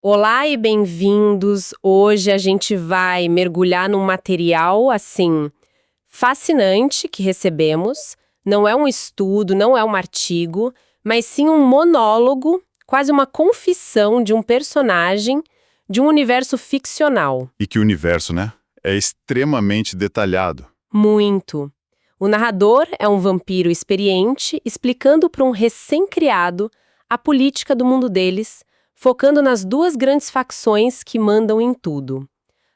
Olá e bem-vindos! Hoje a gente vai mergulhar num material, assim, fascinante que recebemos. Não é um estudo, não é um artigo, mas sim um monólogo, quase uma confissão de um personagem de um universo ficcional. E que o universo, né, é extremamente detalhado. Muito. O narrador é um vampiro experiente explicando para um recém-criado a política do mundo deles, focando nas duas grandes facções que mandam em tudo.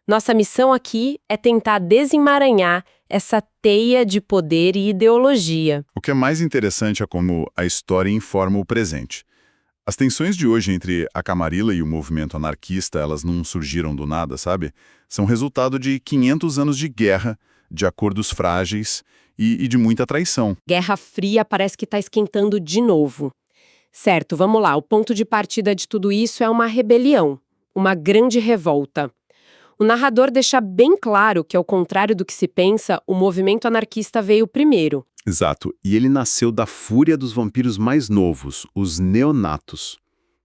Nossa missão aqui é tentar desemaranhar essa teia de poder e ideologia. O que é mais interessante é como a história informa o presente. As tensões de hoje entre a Camarilla e o movimento anarquista, elas não surgiram do nada, sabe? São resultado de 500 anos de guerra, de acordos frágeis e de muita traição. Guerra Fria parece que está esquentando de novo. Certo, vamos lá. O ponto de partida de tudo isso é uma rebelião, uma grande revolta. O narrador deixa bem claro que, ao contrário do que se pensa, o movimento anarquista veio primeiro. Exato, e ele nasceu da fúria dos vampiros mais novos, os neonatos.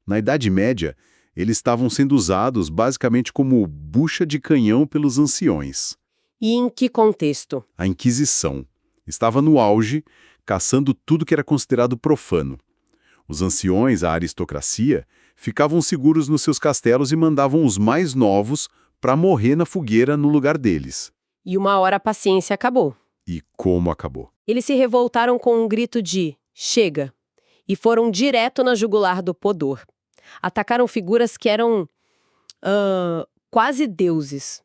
Na Idade Média, eles estavam sendo usados basicamente como bucha de canhão pelos anciões. E em que contexto? A Inquisição estava no auge, caçando tudo que era considerado profano. Os anciões, a aristocracia, ficavam seguros nos seus castelos e mandavam os mais novos para morrer na fogueira no lugar deles. E uma hora a paciência acabou. E como acabou? Eles se revoltaram com um grito de "chega" e foram direto na jugular do Podor. Atacaram figuras que eram quase deuses.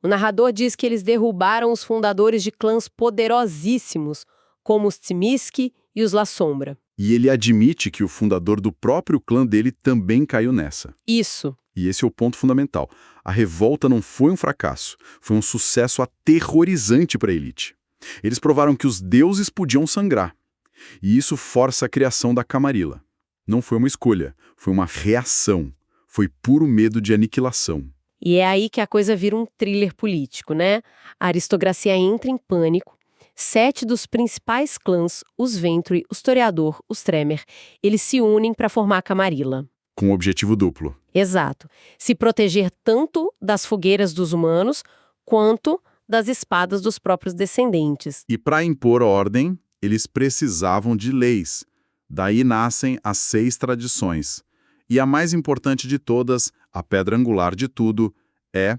O narrador diz que eles derrubaram os fundadores de clãs poderosíssimos, como os Tzimiski e os La Sombra. E ele admite que o fundador do próprio clã dele também caiu nessa. Isso. E esse é o ponto fundamental. A revolta não foi um fracasso, foi um sucesso aterrorizante para a elite. Eles provaram que os deuses podiam sangrar. E isso força a criação da Camarilla. Não foi uma escolha, foi uma reação. Foi puro medo de aniquilação. E é aí que a coisa vira um thriller político, né? A aristocracia entra em pânico. 7 dos principais clãs, os Venturi, os Toreador, os Tremere, eles se unem para formar a Camarilla. Com um objetivo duplo. Exato. Se proteger tanto das fogueiras dos humanos, quanto das espadas dos próprios descendentes. E para impor ordem, eles precisavam de leis. Daí nascem as 6 tradições. E a mais importante de todas, a pedra angular de tudo, é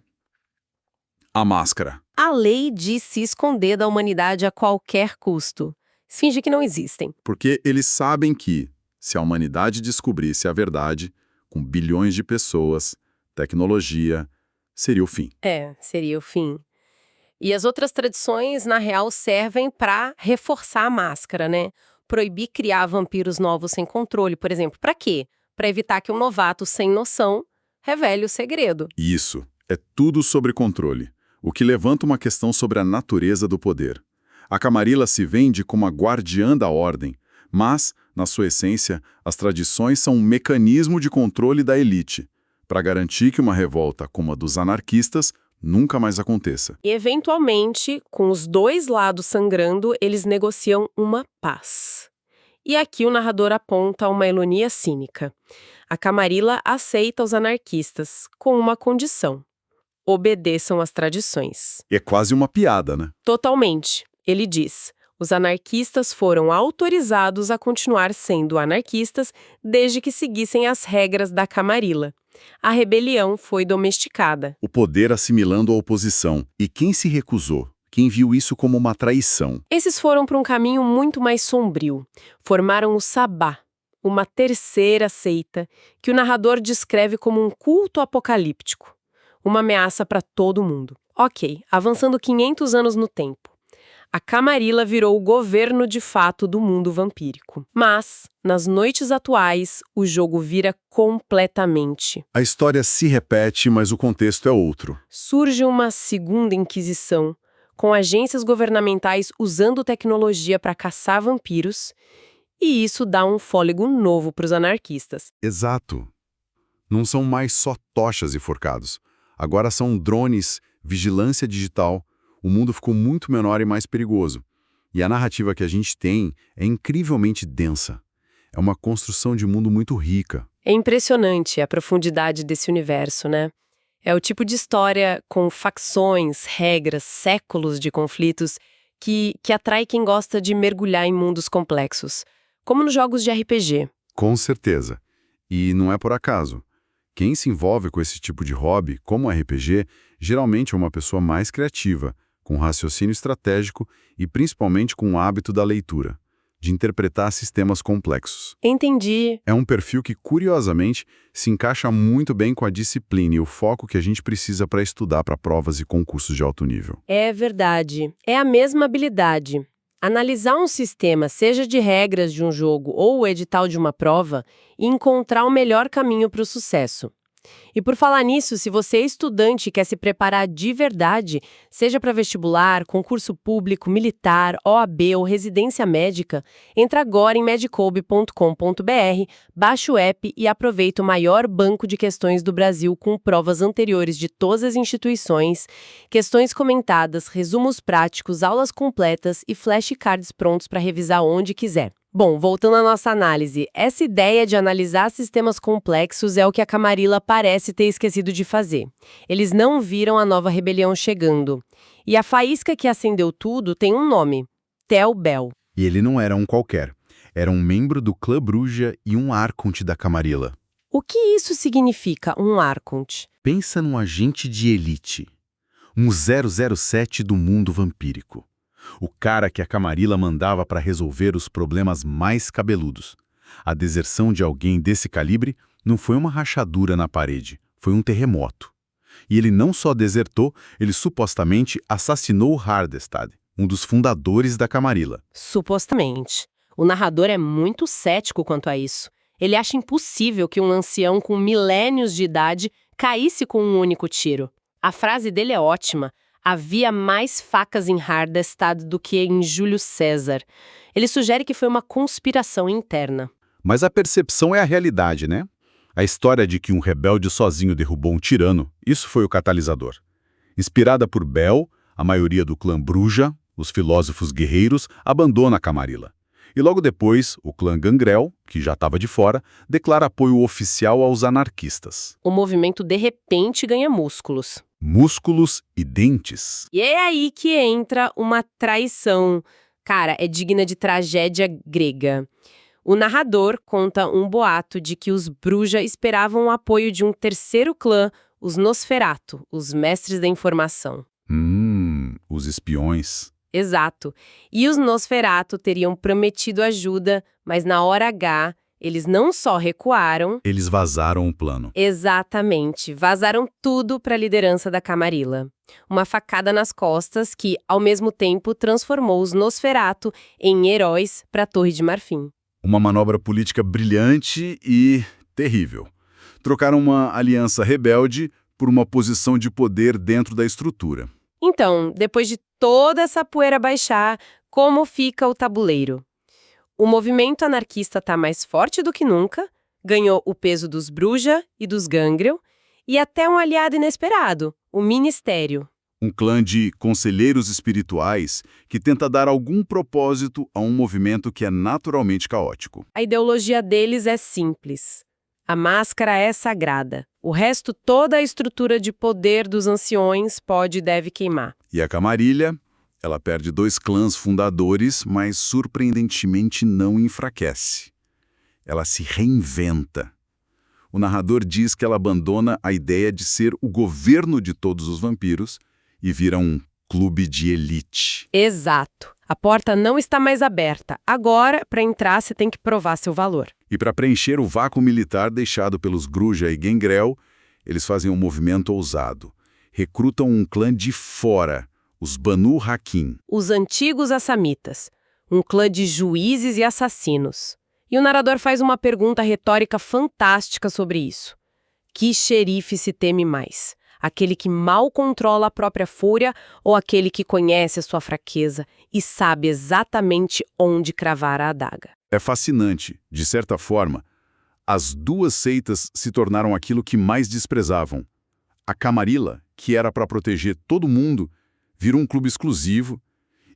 a máscara. A lei diz se esconder da humanidade a qualquer custo. Finge que não existem. Porque eles sabem que, se a humanidade descobrisse a verdade, com bilhões de pessoas, tecnologia, seria o fim. Seria o fim. E as outras tradições, na real, servem para reforçar a máscara, né? Proibir criar vampiros novos sem controle, por exemplo. Para quê? Para evitar que um novato sem noção revele o segredo. Isso, é tudo sobre controle, o que levanta uma questão sobre a natureza do poder. A Camarilla se vende como a guardiã da ordem, mas, na sua essência, as tradições são um mecanismo de controle da elite, para garantir que uma revolta como a dos anarquistas nunca mais aconteça. E, eventualmente, com os dois lados sangrando, eles negociam uma paz. E aqui o narrador aponta uma ironia cínica. A Camarilla aceita os anarquistas, com uma condição: obedeçam às tradições. É quase uma piada, né? Totalmente. Ele diz: os anarquistas foram autorizados a continuar sendo anarquistas desde que seguissem as regras da Camarilla. A rebelião foi domesticada. O poder assimilando a oposição. E quem se recusou? Quem viu isso como uma traição? Esses foram para um caminho muito mais sombrio. Formaram o Sabá, uma terceira seita, que o narrador descreve como um culto apocalíptico. Uma ameaça para todo mundo. Ok, avançando 500 anos no tempo. A Camarilla virou o governo de fato do mundo vampírico. Mas, nas noites atuais, o jogo vira completamente. A história se repete, mas o contexto é outro. Surge uma segunda Inquisição, com agências governamentais usando tecnologia para caçar vampiros, e isso dá um fôlego novo para os anarquistas. Exato. Não são mais só tochas e forcados. Agora são drones, vigilância digital. O mundo ficou muito menor e mais perigoso. E a narrativa que a gente tem é incrivelmente densa. É uma construção de mundo muito rica. É impressionante a profundidade desse universo, né? É o tipo de história com facções, regras, séculos de conflitos que atrai quem gosta de mergulhar em mundos complexos, como nos jogos de RPG. Com certeza. E não é por acaso. Quem se envolve com esse tipo de hobby, como RPG, geralmente é uma pessoa mais criativa, com raciocínio estratégico e principalmente com o hábito da leitura, de interpretar sistemas complexos. Entendi. É um perfil que, curiosamente, se encaixa muito bem com a disciplina e o foco que a gente precisa para estudar para provas e concursos de alto nível. É verdade. É a mesma habilidade. Analisar um sistema, seja de regras de um jogo ou o edital de uma prova, e encontrar o melhor caminho para o sucesso. E por falar nisso, se você é estudante e quer se preparar de verdade, seja para vestibular, concurso público, militar, OAB ou residência médica, entra agora em medicob.com.br, baixa o app e aproveita o maior banco de questões do Brasil com provas anteriores de todas as instituições, questões comentadas, resumos práticos, aulas completas e flashcards prontos para revisar onde quiser. Bom, voltando à nossa análise, essa ideia de analisar sistemas complexos é o que a Camarilla parece ter esquecido de fazer. Eles não viram a nova rebelião chegando. E a faísca que acendeu tudo tem um nome: Tel Bel. E ele não era um qualquer. Era um membro do Clã Bruja e um Arconte da Camarilla. O que isso significa, um Arconte? Pensa num agente de elite. Um 007 do mundo vampírico. O cara que a Camarilla mandava para resolver os problemas mais cabeludos. A deserção de alguém desse calibre não foi uma rachadura na parede, foi um terremoto. E ele não só desertou, ele supostamente assassinou Hardestad, um dos fundadores da Camarilla. Supostamente. O narrador é muito cético quanto a isso. Ele acha impossível que um ancião com milênios de idade caísse com um único tiro. A frase dele é ótima. Havia mais facas em Hardestad do que em Júlio César. Ele sugere que foi uma conspiração interna. Mas a percepção é a realidade, né? A história de que um rebelde sozinho derrubou um tirano, isso foi o catalisador. Inspirada por Bel, a maioria do clã Bruja, os filósofos guerreiros, abandona a Camarilla. E logo depois, o clã Gangrel, que já estava de fora, declara apoio oficial aos anarquistas. O movimento de repente ganha músculos. Músculos e dentes. E é aí que entra uma traição. Cara, é digna de tragédia grega. O narrador conta um boato de que os Bruja esperavam o apoio de um terceiro clã, os Nosferatu, os mestres da informação. Os espiões. Exato. E os Nosferatu teriam prometido ajuda, mas na hora H, eles não só recuaram... Eles vazaram o plano. Exatamente. Vazaram tudo para a liderança da Camarilla. Uma facada nas costas que, ao mesmo tempo, transformou os Nosferatu em heróis para a Torre de Marfim. Uma manobra política brilhante e terrível. Trocaram uma aliança rebelde por uma posição de poder dentro da estrutura. Então, depois de toda essa poeira baixar, como fica o tabuleiro? O movimento anarquista está mais forte do que nunca, ganhou o peso dos Bruja e dos Gangrel, e até um aliado inesperado, o Ministério. Um clã de conselheiros espirituais que tenta dar algum propósito a um movimento que é naturalmente caótico. A ideologia deles é simples. A máscara é sagrada. O resto, toda a estrutura de poder dos anciões pode e deve queimar. E a Camarilla, ela perde 2 clãs fundadores, mas surpreendentemente não enfraquece. Ela se reinventa. O narrador diz que ela abandona a ideia de ser o governo de todos os vampiros e vira um clube de elite. Exato. A porta não está mais aberta. Agora, para entrar, você tem que provar seu valor. E para preencher o vácuo militar deixado pelos Gruja e Gangrel, eles fazem um movimento ousado. Recrutam um clã de fora, os Banu Hakim. Os antigos assamitas. Um clã de juízes e assassinos. E o narrador faz uma pergunta retórica fantástica sobre isso. Que xerife se teme mais? Aquele que mal controla a própria fúria ou aquele que conhece a sua fraqueza e sabe exatamente onde cravar a adaga? É fascinante. De certa forma, as 2 seitas se tornaram aquilo que mais desprezavam. A Camarilla, que era para proteger todo mundo, virou um clube exclusivo,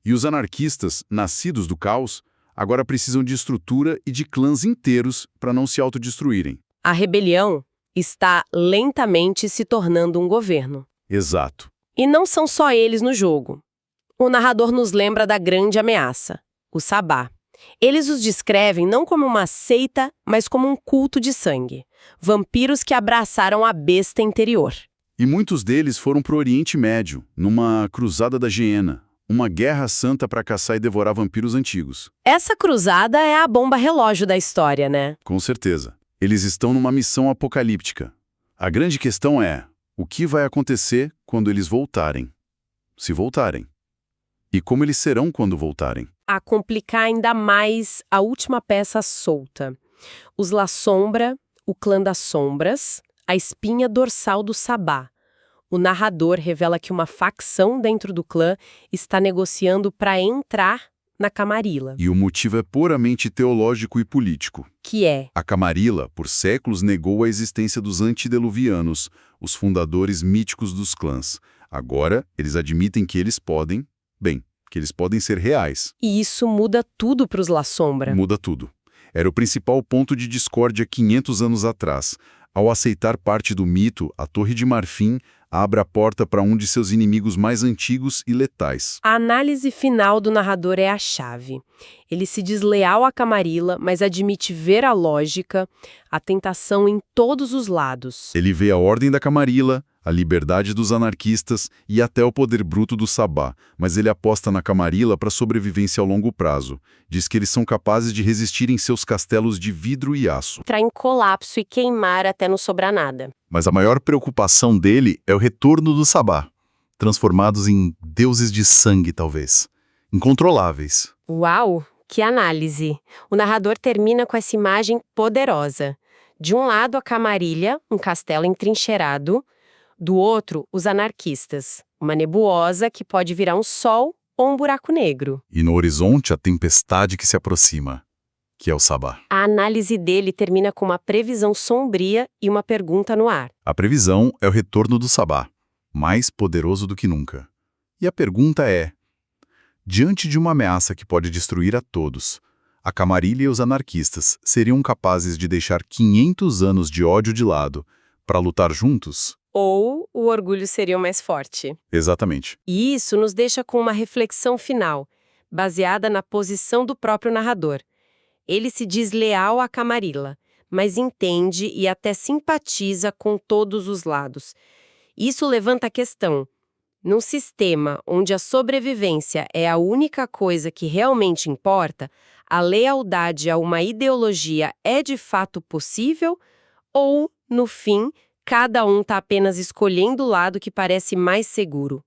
e os anarquistas, nascidos do caos, Agora precisam de estrutura e de clãs inteiros para não se autodestruírem. A rebelião está lentamente se tornando um governo. Exato. E não são só eles no jogo. O narrador nos lembra da grande ameaça, o Sabá. Eles os descrevem não como uma seita, mas como um culto de sangue. Vampiros que abraçaram a besta interior. E muitos deles foram para o Oriente Médio, numa cruzada da Gehenna, uma guerra santa para caçar e devorar vampiros antigos. Essa cruzada é a bomba relógio da história, né? Com certeza. Eles estão numa missão apocalíptica. A grande questão é, o que vai acontecer quando eles voltarem? Se voltarem. E como eles serão quando voltarem? A complicar ainda mais a última peça solta. Os La Sombra, o clã das sombras, a espinha dorsal do Sabá. O narrador revela que uma facção dentro do clã está negociando para entrar na Camarilla. E o motivo é puramente teológico e político. Que é? A Camarilla, por séculos, negou a existência dos antediluvianos, os fundadores míticos dos clãs. Agora, eles admitem que eles podem, que eles podem ser reais. E isso muda tudo para os La Sombra. Muda tudo. Era o principal ponto de discórdia 500 anos atrás. Ao aceitar parte do mito, a Torre de Marfim abre a porta para um de seus inimigos mais antigos e letais. A análise final do narrador é a chave. Ele se diz leal à Camarilla, mas admite ver a lógica, a tentação em todos os lados. Ele vê a ordem da Camarilla, a liberdade dos anarquistas e até o poder bruto do Sabá, mas ele aposta na Camarilla para sobrevivência ao longo prazo. Diz que eles são capazes de resistir em seus castelos de vidro e aço. Entrar em colapso e queimar até não sobrar nada. Mas a maior preocupação dele é o retorno do Sabá, transformados em deuses de sangue, talvez, incontroláveis. Uau, que análise! O narrador termina com essa imagem poderosa. De um lado, a Camarilla, um castelo entrincheirado. Do outro, os anarquistas, uma nebulosa que pode virar um sol ou um buraco negro. E no horizonte, a tempestade que se aproxima, que é o Sabá. A análise dele termina com uma previsão sombria e uma pergunta no ar. A previsão é o retorno do Sabá, mais poderoso do que nunca. E a pergunta é, diante de uma ameaça que pode destruir a todos, a Camarilla e os anarquistas seriam capazes de deixar 500 anos de ódio de lado para lutar juntos? Ou o orgulho seria o mais forte. Exatamente. E isso nos deixa com uma reflexão final, baseada na posição do próprio narrador. Ele se diz leal à Camarilla, mas entende e até simpatiza com todos os lados. Isso levanta a questão. Num sistema onde a sobrevivência é a única coisa que realmente importa, a lealdade a uma ideologia é de fato possível? Ou, no fim, cada um está apenas escolhendo o lado que parece mais seguro?